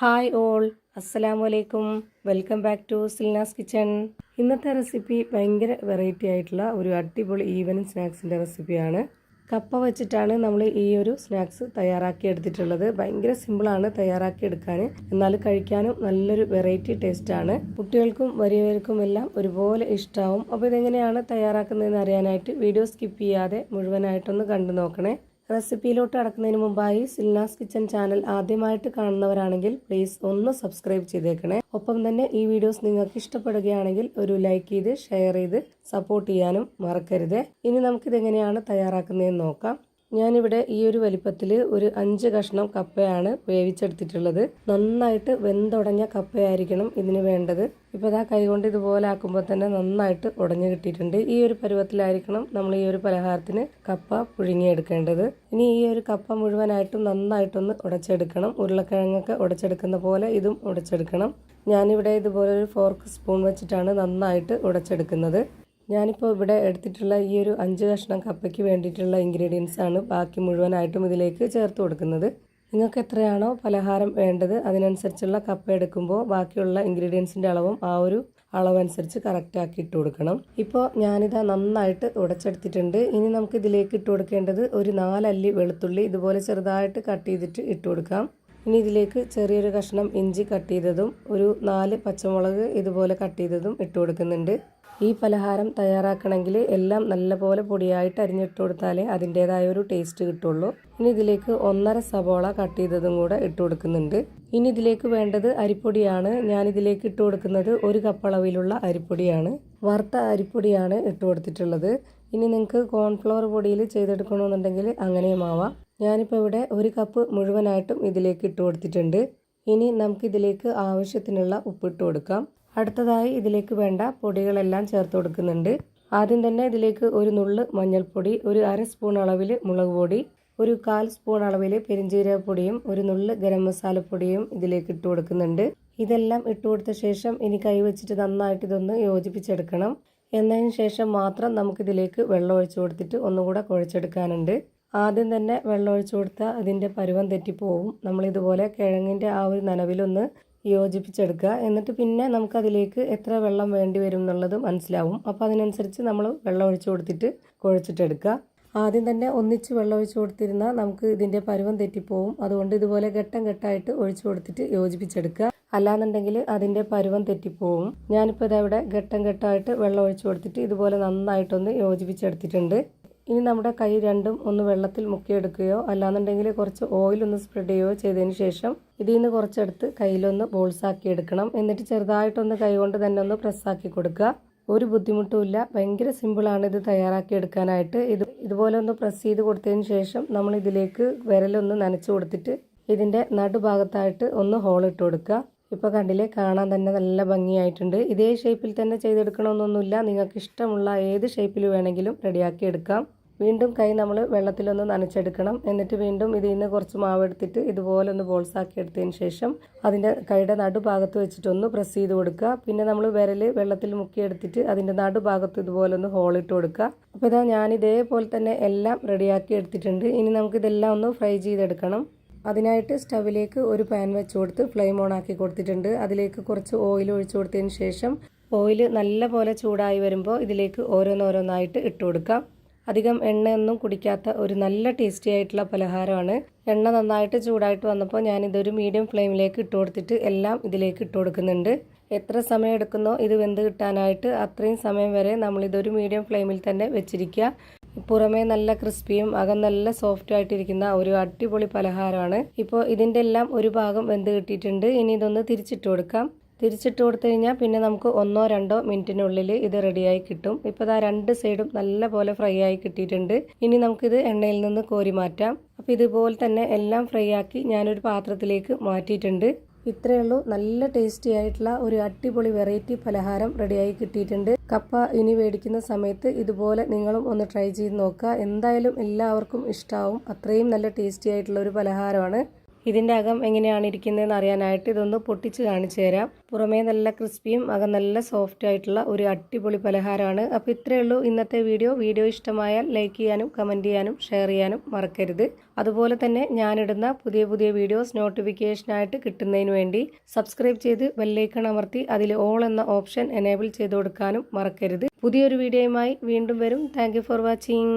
Hi all, അസ്സലാമു അലൈക്കും. Welcome back to Silna's kitchen. ഇന്നത്തെ റെസിപ്പി ഭയങ്കര വെറൈറ്റി ആയിട്ടുള്ള ഒരു അടിപൊളി ഈവനിങ് സ്നാക്സിൻ്റെ റെസിപ്പിയാണ്. കപ്പ വെച്ചിട്ടാണ് നമ്മൾ ഈ ഒരു സ്നാക്സ് തയ്യാറാക്കി എടുത്തിട്ടുള്ളത്. ഭയങ്കര സിമ്പിളാണ് തയ്യാറാക്കി എടുക്കാൻ, എന്നാൽ കഴിക്കാനും നല്ലൊരു വെറൈറ്റി ടേസ്റ്റാണ്. കുട്ടികൾക്കും വലിയവർക്കും എല്ലാം ഒരുപോലെ ഇഷ്ടമാവും. അപ്പോൾ ഇതെങ്ങനെയാണ് തയ്യാറാക്കുന്നതെന്ന് അറിയാനായിട്ട് വീഡിയോ സ്കിപ്പ് ചെയ്യാതെ മുഴുവനായിട്ടൊന്ന് കണ്ടു നോക്കണേ. റെസിപ്പിയിലോട്ട് കടക്കുന്നതിന് മുമ്പായി സിൽനാസ് കിച്ചൺ ചാനൽ ആദ്യമായിട്ട് കാണുന്നവരാണെങ്കിൽ പ്ലീസ് ഒന്ന് സബ്സ്ക്രൈബ് ചെയ്തേക്കണേ. ഒപ്പം തന്നെ ഈ വീഡിയോസ് നിങ്ങൾക്ക് ഇഷ്ടപ്പെടുകയാണെങ്കിൽ ഒരു ലൈക്ക് ചെയ്ത് ഷെയർ ചെയ്ത് സപ്പോർട്ട് ചെയ്യാനും മറക്കരുത്. ഇനി നമുക്കിതെങ്ങനെയാണ് തയ്യാറാക്കുന്നതെന്ന് നോക്കാം. ഞാനിവിടെ ഈ ഒരു വലിപ്പത്തിൽ ഒരു 5 കഷ്ണം കപ്പയാണ് വേവിച്ചെടുത്തിട്ടുള്ളത്. നന്നായിട്ട് വെന്തുടഞ്ഞ കപ്പയായിരിക്കണം ഇതിന് വേണ്ടത്. ഇപ്പോൾ ഇതാ കൈകൊണ്ട് ഇതുപോലെ ആക്കുമ്പോൾ തന്നെ നന്നായിട്ട് ഉടഞ്ഞു കിട്ടിയിട്ടുണ്ട്. ഈ ഒരു പരുവത്തിലായിരിക്കണം നമ്മൾ ഈ ഒരു പലഹാരത്തിന് കപ്പ പുഴുങ്ങിയെടുക്കേണ്ടത്. ഇനി ഈ ഒരു കപ്പ മുഴുവനായിട്ടും നന്നായിട്ടൊന്ന് ഉടച്ചെടുക്കണം. ഉരുളക്കിഴങ്ങൊക്കെ ഉടച്ചെടുക്കുന്ന പോലെ ഇതും ഉടച്ചെടുക്കണം. ഞാനിവിടെ ഇതുപോലെ ഒരു ഫോർക്ക് സ്പൂൺ വെച്ചിട്ടാണ് നന്നായിട്ട് ഉടച്ചെടുക്കുന്നത്. ഞാനിപ്പോൾ ഇവിടെ എടുത്തിട്ടുള്ള ഈ ഒരു 5 കഷ്ണം കപ്പയ്ക്ക് വേണ്ടിയിട്ടുള്ള ഇൻഗ്രീഡിയൻസ് ആണ് ബാക്കി മുഴുവനായിട്ടും ഇതിലേക്ക് ചേർത്ത് കൊടുക്കുന്നത്. നിങ്ങൾക്ക് എത്രയാണോ പലഹാരം വേണ്ടത് അതിനനുസരിച്ചുള്ള കപ്പ എടുക്കുമ്പോൾ ബാക്കിയുള്ള ഇൻഗ്രീഡിയൻസിൻ്റെ അളവും ആ ഒരു അളവനുസരിച്ച് കറക്റ്റാക്കി ഇട്ട് കൊടുക്കണം. ഇപ്പോൾ ഞാനിതാ നന്നായിട്ട് ഉടച്ചെടുത്തിട്ടുണ്ട്. ഇനി നമുക്ക് ഇതിലേക്ക് ഇട്ട് കൊടുക്കേണ്ടത് ഒരു 4 അല്ലി വെളുത്തുള്ളി ഇതുപോലെ ചെറുതായിട്ട് കട്ട് ചെയ്തിട്ട് ഇട്ട് കൊടുക്കാം. ഇനി ഇതിലേക്ക് ചെറിയൊരു കഷ്ണം ഇഞ്ചി കട്ട് ചെയ്തതും ഒരു 4 പച്ചമുളക് ഇതുപോലെ കട്ട് ചെയ്തതും ഇട്ട് കൊടുക്കുന്നുണ്ട്. ഈ പലഹാരം തയ്യാറാക്കണമെങ്കിൽ എല്ലാം നല്ലപോലെ പൊടിയായിട്ട് അരിഞ്ഞിട്ട് കൊടുത്താലേ അതിൻ്റേതായ ഒരു ടേസ്റ്റ് കിട്ടുള്ളൂ. ഇനി ഇതിലേക്ക് 1.5 സവോള കട്ട് ചെയ്തതും കൂടെ ഇട്ട് കൊടുക്കുന്നുണ്ട്. ഇനി ഇതിലേക്ക് വേണ്ടത് അരിപ്പൊടിയാണ്. ഞാനിതിലേക്ക് ഇട്ട് കൊടുക്കുന്നത് 1 കപ്പ് അളവിലുള്ള അരിപ്പൊടിയാണ്. വറുത്ത അരിപ്പൊടിയാണ് ഇട്ട് കൊടുത്തിട്ടുള്ളത്. ഇനി നിങ്ങൾക്ക് കോൺഫ്ലവർ പൊടിയിൽ ചെയ്തെടുക്കണമെന്നുണ്ടെങ്കിൽ അങ്ങനെയും ആവാം. ഞാനിപ്പോൾ ഇവിടെ 1 കപ്പ് മുഴുവനായിട്ടും ഇതിലേക്ക് ഇട്ട് കൊടുത്തിട്ടുണ്ട്. ഇനി നമുക്കിതിലേക്ക് ആവശ്യത്തിനുള്ള ഉപ്പിട്ട് കൊടുക്കാം. അടുത്തതായി ഇതിലേക്ക് വേണ്ട പൊടികളെല്ലാം ചേർത്ത് കൊടുക്കുന്നുണ്ട്. ആദ്യം തന്നെ ഇതിലേക്ക് ഒരു നുള്ള് മഞ്ഞൾപ്പൊടി, ഒരു 1/2 സ്പൂൺ അളവിൽ മുളക് പൊടി, ഒരു 1/4 സ്പൂൺ അളവിൽ പെരിഞ്ജീരകപ്പൊടിയും ഒരു നുള്ള് ഗരം മസാലപ്പൊടിയും ഇതിലേക്ക് ഇട്ട് കൊടുക്കുന്നുണ്ട്. ഇതെല്ലാം ഇട്ട് കൊടുത്ത ശേഷം ഇനി കൈ വെച്ചിട്ട് നന്നായിട്ട് ഇതൊന്ന് യോജിപ്പിച്ചെടുക്കണം. എന്നതിന് ശേഷം മാത്രം നമുക്കിതിലേക്ക് വെള്ളം ഒഴിച്ചു കൊടുത്തിട്ട് ഒന്നുകൂടെ കുഴച്ചെടുക്കാനുണ്ട്. ആദ്യം തന്നെ വെള്ളം ഒഴിച്ചു കൊടുത്താൽ അതിൻ്റെ പരുവം തെറ്റിപ്പോവും. നമ്മളിതുപോലെ കിഴങ്ങിൻ്റെ ആ ഒരു നനവിലൊന്ന് യോജിപ്പിച്ചെടുക്കുക. എന്നിട്ട് പിന്നെ നമുക്കതിലേക്ക് എത്ര വെള്ളം വേണ്ടി വരും എന്നുള്ളത് മനസ്സിലാവും. അപ്പോൾ അതിനനുസരിച്ച് നമ്മൾ വെള്ളം ഒഴിച്ചു കൊടുത്തിട്ട് കുഴച്ചിട്ടെടുക്കുക. ആദ്യം തന്നെ ഒന്നിച്ച് വെള്ളം ഒഴിച്ചു കൊടുത്തിരുന്നാൽ നമുക്ക് ഇതിൻ്റെ പരുവം തെറ്റിപ്പോവും. അതുകൊണ്ട് ഇതുപോലെ ഘട്ടം ഘട്ടമായിട്ട് ഒഴിച്ചു കൊടുത്തിട്ട് യോജിപ്പിച്ചെടുക്കുക. അല്ലാന്നുണ്ടെങ്കിൽ അതിൻ്റെ പരുവം തെറ്റിപ്പോവും. ഞാനിപ്പോൾ ഇതവിടെ ഘട്ടം ഘട്ടമായിട്ട് വെള്ളം ഒഴിച്ചു കൊടുത്തിട്ട് ഇതുപോലെ നന്നായിട്ടൊന്ന് യോജിപ്പിച്ചെടുത്തിട്ടുണ്ട്. ഇനി നമ്മുടെ കൈ രണ്ടും ഒന്ന് വെള്ളത്തിൽ മുക്കിയെടുക്കുകയോ അല്ലാന്നുണ്ടെങ്കിൽ കുറച്ച് ഓയിലൊന്ന് സ്പ്രെഡ് ചെയ്യുകയോ ചെയ്തതിന് ശേഷം ഇതിൽ നിന്ന് കുറച്ചെടുത്ത് കയ്യിലൊന്ന് ബോൾസാക്കി എടുക്കണം. എന്നിട്ട് ചെറുതായിട്ടൊന്ന് കൈകൊണ്ട് തന്നെ ഒന്ന് പ്രസ്സാക്കി കൊടുക്കുക. ഒരു ബുദ്ധിമുട്ടുമില്ല. ഭയങ്കര സിമ്പിളാണ് ഇത് തയ്യാറാക്കി എടുക്കാനായിട്ട്. ഇതുപോലെ ഒന്ന് പ്രസ് ചെയ്ത് കൊടുത്തതിന് ശേഷം നമ്മൾ ഇതിലേക്ക് വിരലൊന്ന് നനച്ച് കൊടുത്തിട്ട് ഇതിൻ്റെ നടുഭാഗത്തായിട്ട് ഒന്ന് ഹോളിട്ട് കൊടുക്കുക. ഇപ്പോൾ കണ്ടില്ലേ, കാണാൻ തന്നെ നല്ല ഭംഗിയായിട്ടുണ്ട്. ഇതേ ഷേപ്പിൽ തന്നെ ചെയ്തെടുക്കണമെന്നൊന്നുമില്ല. നിങ്ങൾക്ക് ഇഷ്ടമുള്ള ഏത് ഷേപ്പിൽ വേണമെങ്കിലും റെഡിയാക്കി എടുക്കാം. വീണ്ടും കൈ നമ്മൾ വെള്ളത്തിലൊന്ന് നനച്ചെടുക്കണം. എന്നിട്ട് വീണ്ടും ഇതിൽ നിന്ന് കുറച്ച് മാവ് എടുത്തിട്ട് ഇതുപോലെ ഒന്ന് ബോൾസാക്കി എടുത്തതിന് ശേഷം അതിൻ്റെ കൈയുടെ നടുഭാഗത്ത് വെച്ചിട്ടൊന്ന് പ്രസ് ചെയ്ത് കൊടുക്കുക. പിന്നെ നമ്മൾ വിരൽ വെള്ളത്തിൽ മുക്കിയെടുത്തിട്ട് അതിൻ്റെ നടുഭാഗത്ത് ഇതുപോലെ ഒന്ന് ഹോളിട്ട് കൊടുക്കുക. അപ്പോൾ ഇതാ ഞാൻ ഇതേപോലെ തന്നെ എല്ലാം റെഡിയാക്കി എടുത്തിട്ടുണ്ട്. ഇനി നമുക്കിതെല്ലാം ഒന്ന് ഫ്രൈ ചെയ്തെടുക്കണം. അതിനായിട്ട് സ്റ്റവിലേക്ക് ഒരു പാൻ വെച്ച് കൊടുത്ത് ഫ്ലെയിം ഓൺ ആക്കി കൊടുത്തിട്ടുണ്ട്. അതിലേക്ക് കുറച്ച് ഓയിൽ ഒഴിച്ചു കൊടുത്തതിന് ശേഷം ഓയിൽ നല്ല പോലെ ചൂടായി വരുമ്പോൾ ഇതിലേക്ക് ഓരോന്നോരോന്നായിട്ട് ഇട്ട് കൊടുക്കാം. അധികം എണ്ണയൊന്നും കുടിക്കാത്ത ഒരു നല്ല ടേസ്റ്റി ആയിട്ടുള്ള പലഹാരമാണ്. എണ്ണ നന്നായിട്ട് ചൂടായിട്ട് വന്നപ്പോൾ ഞാനിതൊരു മീഡിയം ഫ്ലെയിമിലേക്ക് ഇട്ട് കൊടുത്തിട്ട് എല്ലാം ഇതിലേക്ക് ഇട്ട് കൊടുക്കുന്നുണ്ട്. എത്ര സമയം എടുക്കുന്നോ ഇത് വെന്ത് കിട്ടാനായിട്ട് അത്രയും സമയം വരെ നമ്മളിതൊരു മീഡിയം ഫ്ലെയിമിൽ തന്നെ വെച്ചിരിക്കുക. പുറമേ നല്ല ക്രിസ്പിയും അകം നല്ല സോഫ്റ്റ് ആയിട്ടിരിക്കുന്ന ഒരു അടിപൊളി പലഹാരമാണ്. ഇപ്പോൾ ഇതിൻ്റെ എല്ലാം ഒരു ഭാഗം വെന്ത് കിട്ടിയിട്ടുണ്ട്. ഇനി ഇതൊന്ന് തിരിച്ചിട്ട് കൊടുക്കാം. തിരിച്ചിട്ട് കൊടുത്തു കഴിഞ്ഞാൽ പിന്നെ നമുക്ക് 1-2 മിനിറ്റിനുള്ളിൽ ഇത് റെഡിയായി കിട്ടും. ഇപ്പോൾ ഇതാ 2 സൈഡും നല്ല പോലെ ഫ്രൈ ആയി കിട്ടിയിട്ടുണ്ട്. ഇനി നമുക്കിത് എണ്ണയിൽ നിന്ന് കോരി മാറ്റാം. അപ്പോൾ ഇതുപോലെ തന്നെ എല്ലാം ഫ്രൈ ആക്കി ഞാനൊരു പാത്രത്തിലേക്ക് മാറ്റിയിട്ടുണ്ട്. ഇത്രയേ ഉള്ളൂ. നല്ല ടേസ്റ്റി ആയിട്ടുള്ള ഒരു അടിപൊളി വെറൈറ്റി പലഹാരം റെഡിയായി കിട്ടിയിട്ടുണ്ട്. കപ്പ ഇനി മേടിക്കുന്ന സമയത്ത് ഇതുപോലെ നിങ്ങളും ഒന്ന് ട്രൈ ചെയ്ത് നോക്കുക. എന്തായാലും എല്ലാവർക്കും ഇഷ്ടമാവും. അത്രയും നല്ല ടേസ്റ്റി ആയിട്ടുള്ള ഒരു പലഹാരമാണ്. ഇതിൻ്റെ അകം എങ്ങനെയാണ് ഇരിക്കുന്നതെന്ന് അറിയാനായിട്ട് ഇതൊന്ന് പൊട്ടിച്ച് കാണിച്ചു തരാം. പുറമേ നല്ല ക്രിസ്പിയും അകം നല്ല സോഫ്റ്റ് ആയിട്ടുള്ള ഒരു അടിപൊളി പലഹാരമാണ്. അപ്പോൾ ഇത്രയേ ഉള്ളൂ ഇന്നത്തെ വീഡിയോ ഇഷ്ടമായാൽ ലൈക്ക് ചെയ്യാനും കമൻറ്റ് ചെയ്യാനും ഷെയർ ചെയ്യാനും മറക്കരുത്. അതുപോലെ തന്നെ ഞാനിടുന്ന പുതിയ വീഡിയോസ് നോട്ടിഫിക്കേഷനായിട്ട് കിട്ടുന്നതിന് വേണ്ടി സബ്സ്ക്രൈബ് ചെയ്ത് ബെല്ലൈക്കൺ അമർത്തി അതിൽ ഓൾ എന്ന ഓപ്ഷൻ എനേബിൾ ചെയ്ത് കൊടുക്കാനും മറക്കരുത്. പുതിയൊരു വീഡിയോയുമായി വീണ്ടും വരും. Thank you for watching.